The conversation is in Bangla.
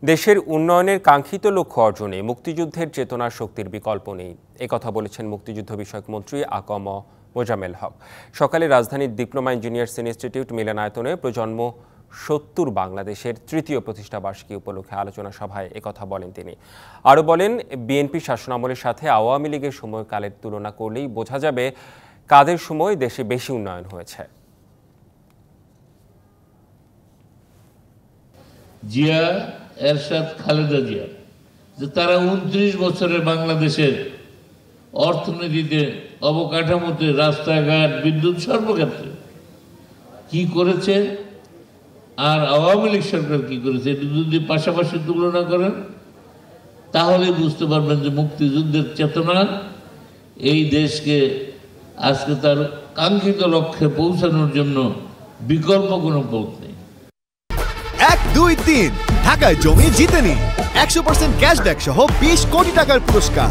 দেশের উন্নয়নের কাঙ্ক্ষিত লক্ষ্য অর্জনে মুক্তিযুদ্ধের চেতনার শক্তির বিকল্প নেই, একথা বলেছেন মুক্তিযুদ্ধ বিষয়ক মন্ত্রী আকম মোজাম্মেল হক। সকালে রাজধানীর ডিপ্লোমা ইঞ্জিনিয়ার্স ইনস্টিটিউট মিলনায়তনে প্রজন্ম ৭০ বাংলাদেশের তৃতীয় প্রতিষ্ঠাবার্ষিকী উপলক্ষে আলোচনা সভায় একথা বলেন তিনি। আরও বলেন, বিএনপি শাসনামলের সাথে আওয়ামী লীগের সময়কালের তুলনা করলেই বোঝা যাবে কাদের সময় দেশে বেশি উন্নয়ন হয়েছে। জিয়া, এরশাদ, খালেদা জিয়া যে তারা ২৯ বছরে বাংলাদেশের অর্থনীতিতে, অবকাঠামোতে, রাস্তাঘাট, বিদ্যুৎ সর্বক্ষেত্রে কি করেছে আর আওয়ামী লীগ সরকার কি করেছে, এটা যদি পাশাপাশি তুলনা করেন তাহলে বুঝতে পারবেন যে মুক্তিযুদ্ধের চেতনা এই দেশকে আজকে তার কাঙ্ক্ষিত লক্ষ্যে পৌঁছানোর জন্য বিকল্প কোনো পথ নেই। ১, ২, ৩ ঢাকায় জমি জিতে নিন ১০০% ক্যাশব্যাক সহ ২০ কোটি টাকার পুরস্কার।